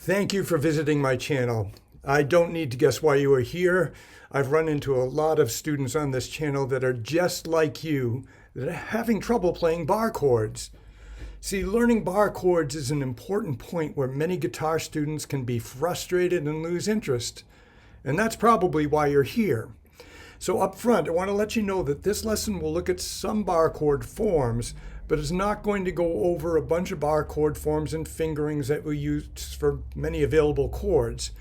Thank you for visiting my channel. I don't need to guess why you are here. I've run into a lot of students on this channel that are just like you, that are having trouble playing bar chords. See, learning bar chords is an important point where many guitar students can be frustrated and lose interest. And that's probably why you're here. So up front, I want to let you know that this lesson will look at some bar chord forms, but it's not going to go over a bunch of bar chord forms and fingerings that we use for many available chords.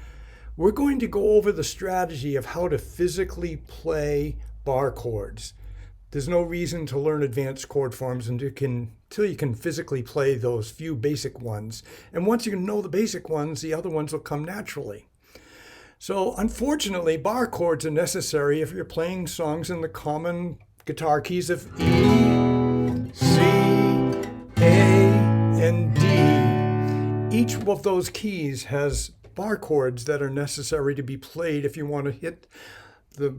We're going to go over the strategy of how to physically play bar chords. There's no reason to learn advanced chord forms until you can physically play those few basic ones. And once you know the basic ones, the other ones will come naturally. So unfortunately, bar chords are necessary if you're playing songs in the common guitar keys of E, C, A, and D. Each of those keys has bar chords that are necessary to be played if you want to hit the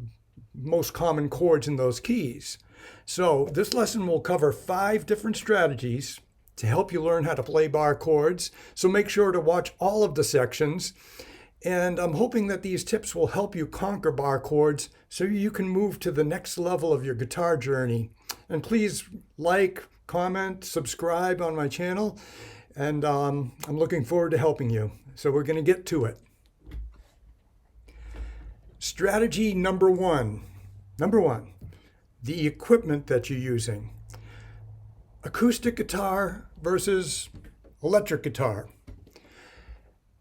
most common chords in those keys. So this lesson will cover 5 different strategies to help you learn how to play bar chords. So make sure to watch all of the sections. And I'm hoping that these tips will help you conquer bar chords so you can move to the next level of your guitar journey. And please like, comment, subscribe on my channel. And I'm looking forward to helping you. So we're going to get to it. Strategy number one, the equipment that you're using. Acoustic guitar versus electric guitar.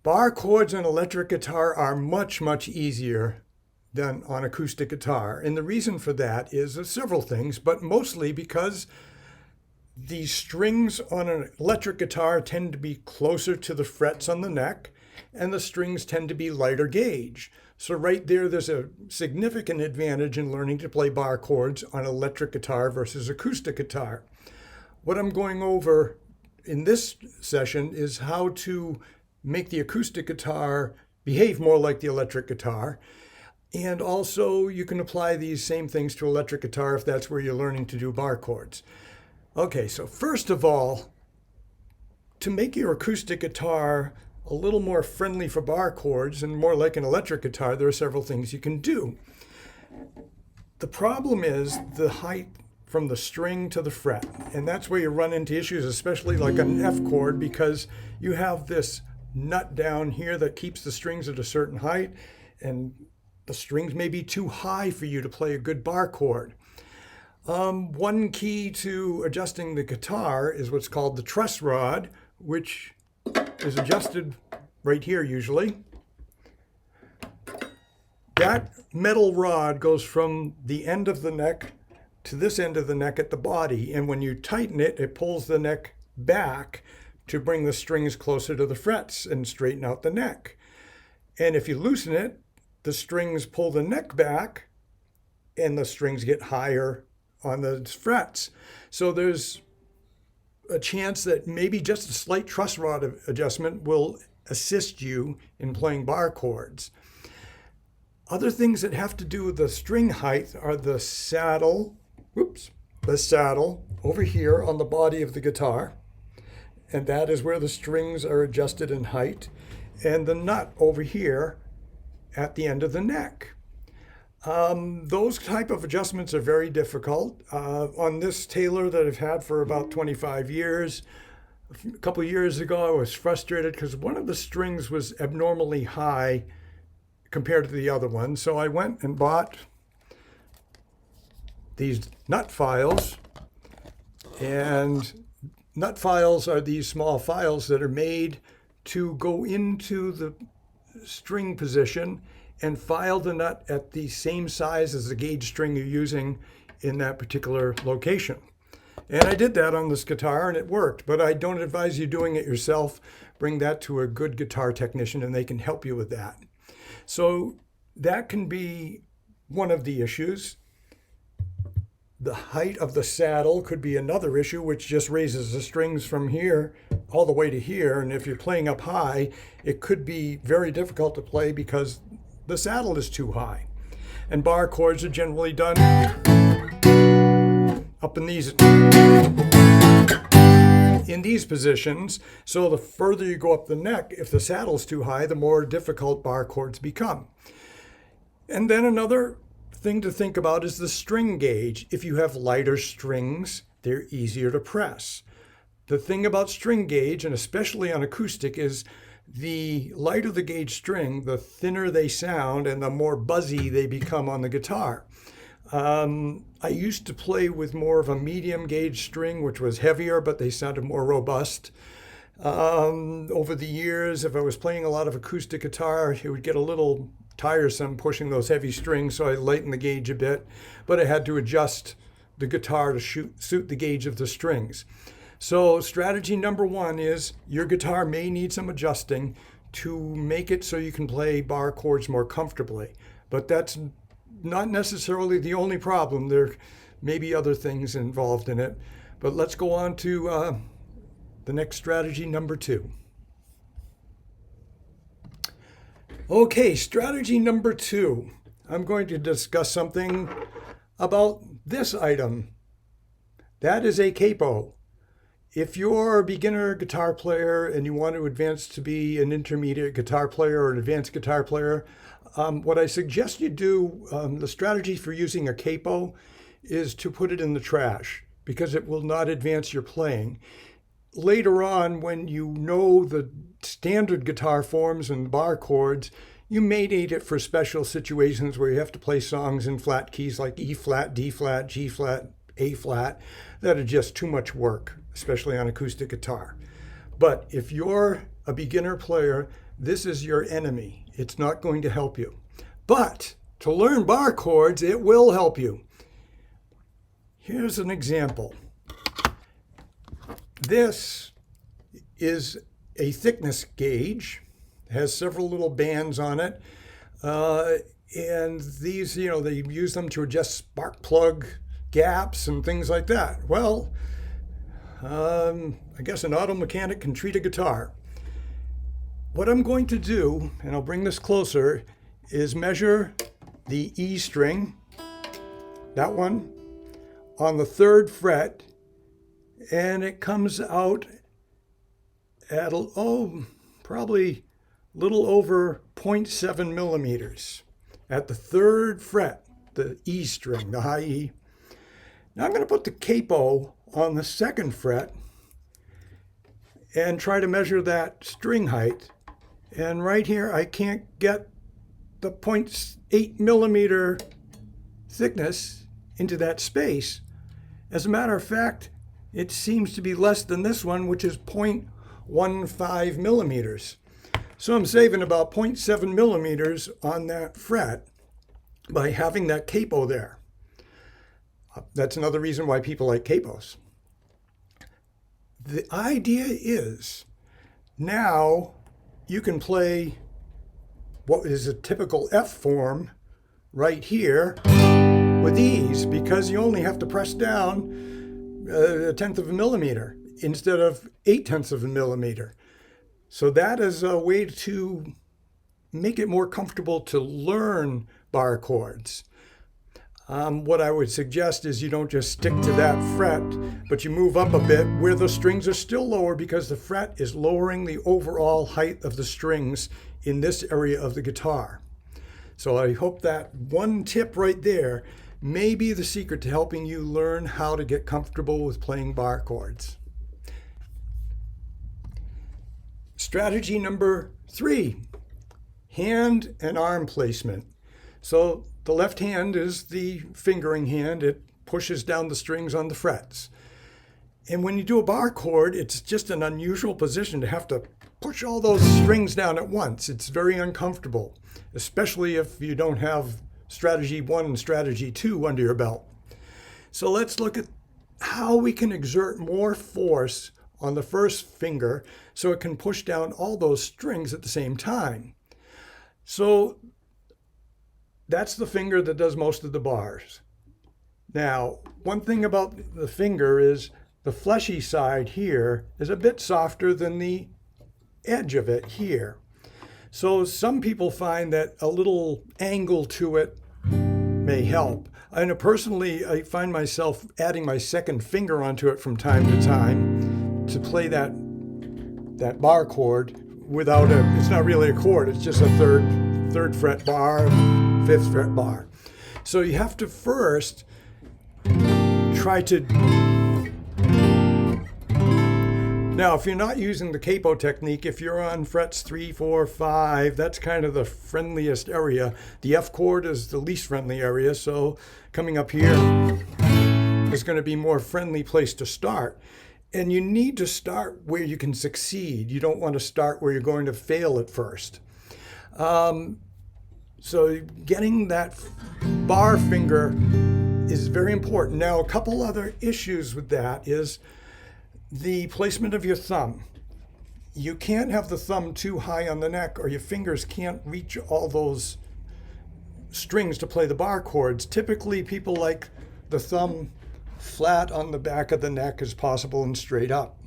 Bar chords on electric guitar are much, much easier than on acoustic guitar. And the reason for that is several things, but mostly because the strings on an electric guitar tend to be closer to the frets on the neck, and the strings tend to be lighter gauge. So right there's a significant advantage in learning to play bar chords on electric guitar versus acoustic guitar. What I'm going over in this session is how to make the acoustic guitar behave more like the electric guitar. And also you can apply these same things to electric guitar if that's where you're learning to do bar chords. Okay, so first of all, to make your acoustic guitar a little more friendly for bar chords and more like an electric guitar, there are several things you can do. The problem is the height from the string to the fret. And that's where you run into issues, especially like an F chord, because you have this nut down here that keeps the strings at a certain height, and the strings may be too high for you to play a good bar chord. One key to adjusting the guitar is what's called the truss rod, which is adjusted right here usually. That metal rod goes from the end of the neck to this end of the neck at the body, and when you tighten it, it pulls the neck back to bring the strings closer to the frets and straighten out the neck. And if you loosen it, the strings pull the neck back and the strings get higher on the frets. So there's a chance that maybe just a slight truss rod adjustment will assist you in playing bar chords. Other things that have to do with the string height are the saddle over here on the body of the guitar. And that is where the strings are adjusted in height, and the nut over here at the end of the neck. Those type of adjustments are very difficult. On this Taylor that I've had for about 25 years, a couple of years ago I was frustrated because one of the strings was abnormally high compared to the other one. So I went and bought these nut files, and nut files are these small files that are made to go into the string position and file the nut at the same size as the gauge string you're using in that particular location. And I did that on this guitar and it worked, but I don't advise you doing it yourself. Bring that to a good guitar technician and they can help you with that. So that can be one of the issues. The height of the saddle could be another issue, which just raises the strings from here all the way to here. And if you're playing up high, it could be very difficult to play because the saddle is too high. And bar chords are generally done up in these in these positions. So the further you go up the neck, if the saddle's too high, the more difficult bar chords become. And then another thing to think about is the string gauge. If you have lighter strings, they're easier to press. The thing about string gauge, and especially on acoustic, is the lighter the gauge string, the thinner they sound and the more buzzy they become on the guitar. I used to play with more of a medium gauge string, which was heavier, but they sounded more robust. Over the years, if I was playing a lot of acoustic guitar, it would get a little tiresome pushing those heavy strings, so I lightened the gauge a bit, but I had to adjust the guitar to suit the gauge of the strings. So strategy number one is your guitar may need some adjusting to make it so you can play bar chords more comfortably, but that's not necessarily the only problem. There may be other things involved in it, but let's go on to the next strategy, number two. Okay, strategy number two. I'm going to discuss something about this item. That is a capo. If you're a beginner guitar player and you want to advance to be an intermediate guitar player or an advanced guitar player, what I suggest you do, the strategy for using a capo is to put it in the trash because it will not advance your playing. Later on, when you know the standard guitar forms and bar chords, you may need it for special situations where you have to play songs in flat keys like E flat, D flat, G flat, A flat, that are just too much work, especially on acoustic guitar. But if you're a beginner player, this is your enemy. It's not going to help you. But to learn bar chords, it will help you. Here's an example. This is a thickness gauge. It has several little bands on it. And these, they use them to adjust spark plug gaps and things like that. Well, I guess an auto mechanic can treat a guitar. What I'm going to do, and I'll bring this closer, is measure the E string, that one, on the 3rd fret, and it comes out at, probably a little over 0.7 millimeters at the 3rd fret, the E string, the high E. Now I'm going to put the capo on the 2nd fret and try to measure that string height. And right here, I can't get the 0.8 millimeter thickness into that space. As a matter of fact, it seems to be less than this one, which is 0.15 millimeters. So I'm saving about 0.7 millimeters on that fret by having that capo there. That's another reason why people like capos. The idea is now you can play what is a typical F form right here with ease because you only have to press down 1/10 of a millimeter instead of 0.8 of a millimeter. So that is a way to make it more comfortable to learn bar chords. What I would suggest is you don't just stick to that fret, but you move up a bit where the strings are still lower because the fret is lowering the overall height of the strings in this area of the guitar. So I hope that one tip right there may be the secret to helping you learn how to get comfortable with playing bar chords. Strategy number 3, hand and arm placement. So the left hand is the fingering hand. It pushes down the strings on the frets. And when you do a bar chord, it's just an unusual position to have to push all those strings down at once. It's very uncomfortable, especially if you don't have strategy 1 and strategy 2 under your belt. So let's look at how we can exert more force on the first finger so it can push down all those strings at the same time. So that's the finger that does most of the bars. Now, one thing about the finger is the fleshy side here is a bit softer than the edge of it here. So some people find that a little angle to it may help. I know personally, I find myself adding my second finger onto it from time to time. to play that bar chord without it's not really a chord, it's just a third fret bar, fifth fret bar. So you have to first try to... Now, if you're not using the capo technique, if you're on frets 3, 4, 5, that's kind of the friendliest area. The F chord is the least friendly area, so coming up here is going to be a more friendly place to start. And you need to start where you can succeed. You don't want to start where you're going to fail at first. So getting that bar finger is very important. Now, a couple other issues with that is the placement of your thumb. You can't have the thumb too high on the neck or your fingers can't reach all those strings to play the bar chords. Typically, people like the thumb flat on the back of the neck as possible and straight up.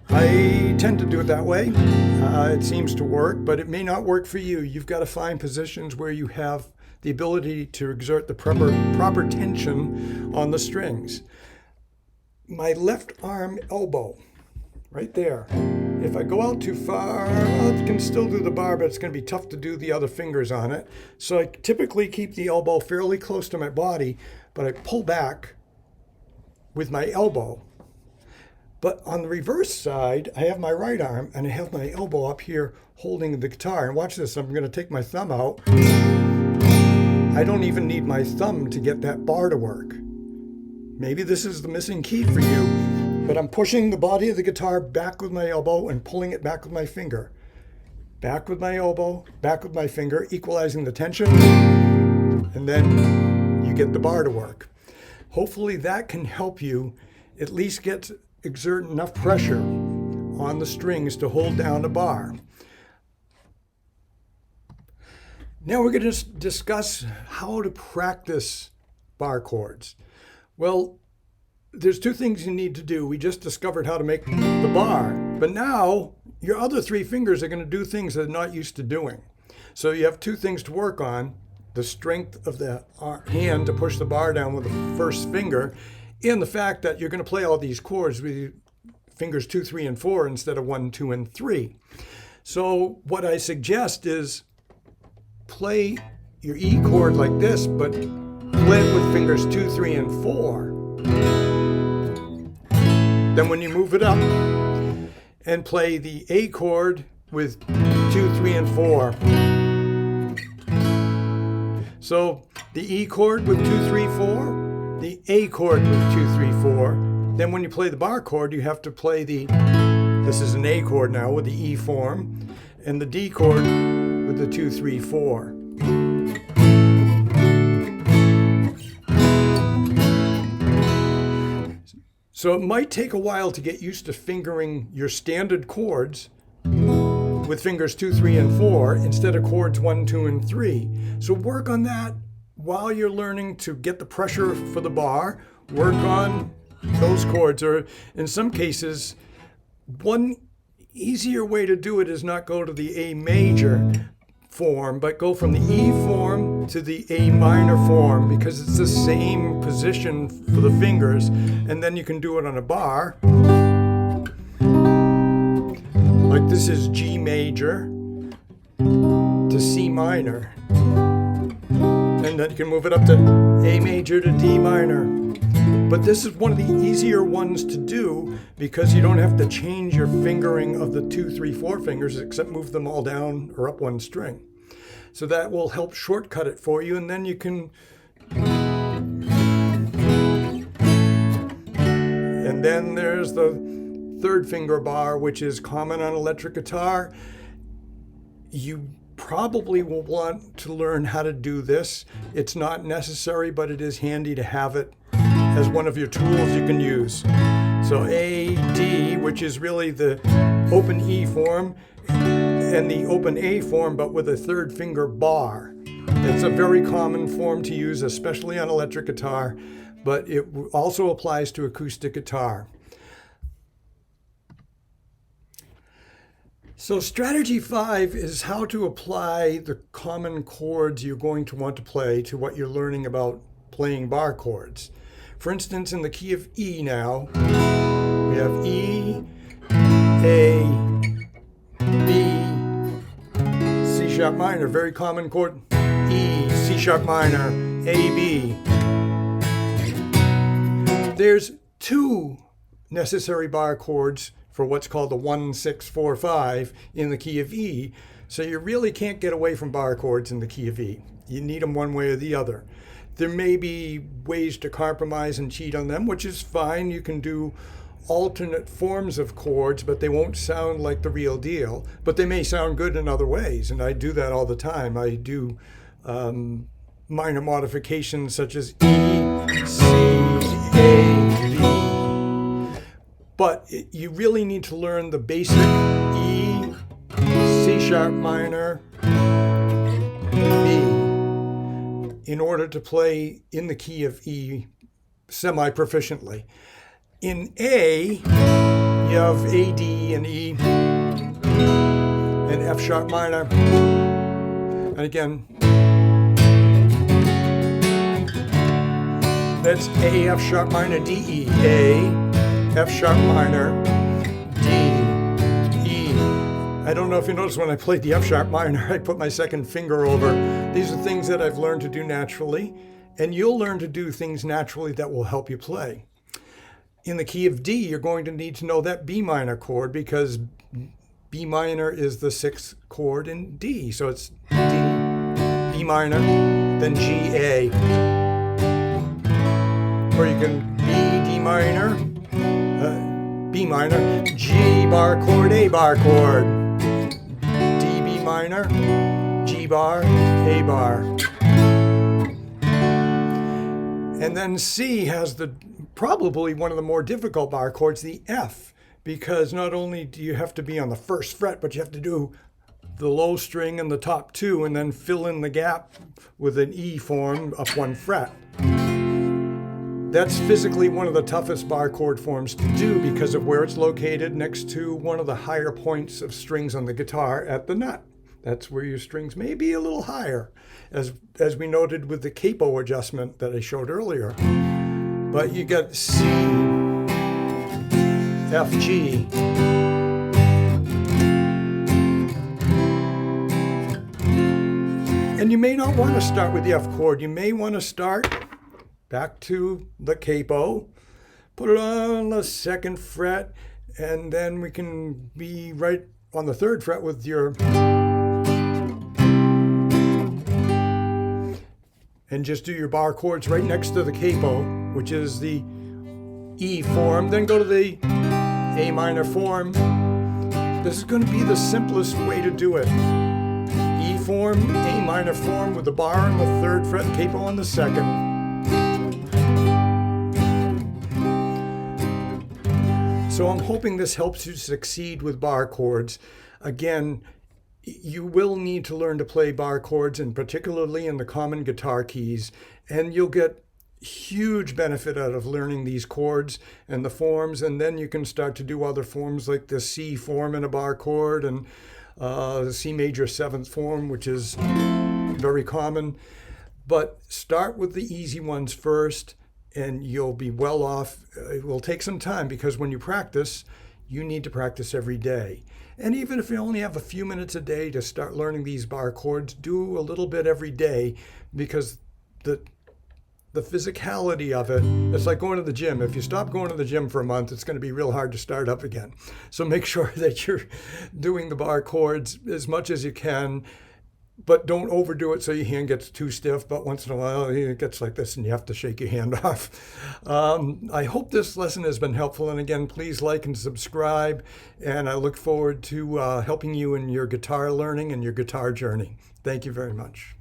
I tend to do it that way. It seems to work, but it may not work for you. You've got to find positions where you have the ability to exert the proper tension on the strings. My left arm elbow, right there. If I go out too far, I can still do the bar, but it's going to be tough to do the other fingers on it. So I typically keep the elbow fairly close to my body, but I pull back with my elbow. But on the reverse side, I have my right arm and I have my elbow up here holding the guitar. And watch this, I'm going to take my thumb out. I don't even need my thumb to get that bar to work. Maybe this is the missing key for you, but I'm pushing the body of the guitar back with my elbow and pulling it back with my finger. Back with my elbow, back with my finger, equalizing the tension, and then you get the bar to work. Hopefully that can help you at least exert enough pressure on the strings to hold down a bar. Now we're going to discuss how to practice bar chords. Well, there's two things you need to do. We just discovered how to make the bar, but now your other three fingers are going to do things they're not used to doing. So you have two things to work on: the strength of the hand to push the bar down with the first finger, and the fact that you're going to play all these chords with fingers 2, 3, and 4 instead of 1, 2, and 3. So what I suggest is play your E chord like this, but play it with fingers 2, 3, and 4. Then when you move it up and play the A chord with 2, 3, and 4. So the E chord with 2, 3, 4, the A chord with 2, 3, 4. Then when you play the bar chord, you have to play this is an A chord now with the E form, and the D chord with the 2, 3, 4. So it might take a while to get used to fingering your standard chords with fingers 2, 3, and 4 instead of chords 1, 2, and 3. So work on that while you're learning to get the pressure for the bar. Work on those chords, or in some cases, one easier way to do it is not go to the A major form, but go from the E form to the A minor form, because it's the same position for the fingers, and then you can do it on a bar. Like this is G major to C minor, and then you can move it up to A major to D minor. But this is one of the easier ones to do because you don't have to change your fingering of the 2, 3, 4 fingers, except move them all down or up one string. So that will help shortcut it for you, and then you can... And then there's the third finger bar, which is common on electric guitar. You probably will want to learn how to do this. It's not necessary, but it is handy to have it as one of your tools you can use. So A, D, which is really the open E form, and the open A form, but with a third finger bar. It's a very common form to use, especially on electric guitar, but it also applies to acoustic guitar. So strategy 5 is how to apply the common chords you're going to want to play to what you're learning about playing bar chords. For instance, in the key of E now, we You have E, A, B, C sharp minor, very common chord. E, C sharp minor, A, B. There's two necessary bar chords for what's called the 1, 6, 4, 5 in the key of E. So you really can't get away from bar chords in the key of E. You need them one way or the other. There may be ways to compromise and cheat on them, which is fine. You can do alternate forms of chords, but they won't sound like the real deal. But they may sound good in other ways, and I do that all the time. I do minor modifications such as E, C, A, B. But you really need to learn the basic E, C sharp minor, B in order to play in the key of E semi-proficiently. In A, you have A, D, and E, and F sharp minor. And again, that's A, F sharp minor, D, E. A, F sharp minor, D, E. I don't know if you noticed when I played the F sharp minor, I put my second finger over. These are things that I've learned to do naturally, and you'll learn to do things naturally that will help you play. In the key of D, you're going to need to know that B minor chord because B minor is the 6th chord in D. So it's D, B minor, then G, A. Or you can B, D minor, B minor, G bar chord, A bar chord, D, B minor, G bar, A bar. And then C has probably one of the more difficult bar chords, the F, because not only do you have to be on the 1st fret, but you have to do the low string and the top 2 and then fill in the gap with an E form up 1 fret. That's physically one of the toughest bar chord forms to do because of where it's located next to one of the higher points of strings on the guitar at the nut. That's where your strings may be a little higher, as we noted with the Capo adjustment that I showed earlier. But you got C, F, G. And you may not want to start with the F chord. You may want to start back to the Capo, put it on the 2nd fret, and then we can be right on the 3rd fret with your... and just do your bar chords right next to the Capo, which is the E form. Then go to the A minor form. This is going to be the simplest way to do it. E form, A minor form with the bar on the 3rd fret, Capo on the 2nd. So I'm hoping this helps you succeed with bar chords. Again, you will need to learn to play bar chords, and particularly in the common guitar keys, and you'll get huge benefit out of learning these chords and the forms, and then you can start to do other forms like the C form in a bar chord and the C major 7th form, which is very common. But start with the easy ones first, and you'll be well off. It will take some time because when you practice, you need to practice every day. And even if you only have a few minutes a day to start learning these bar chords, do a little bit every day, because the physicality of it, it's like going to the gym. If you stop going to the gym for a month, it's going to be real hard to start up again. So make sure that you're doing the bar chords as much as you can, but don't overdo it so your hand gets too stiff. But once in a while, it gets like this and you have to shake your hand off. I hope this lesson has been helpful. And again, please like and subscribe. And I look forward to helping you in your guitar learning and your guitar journey. Thank you very much.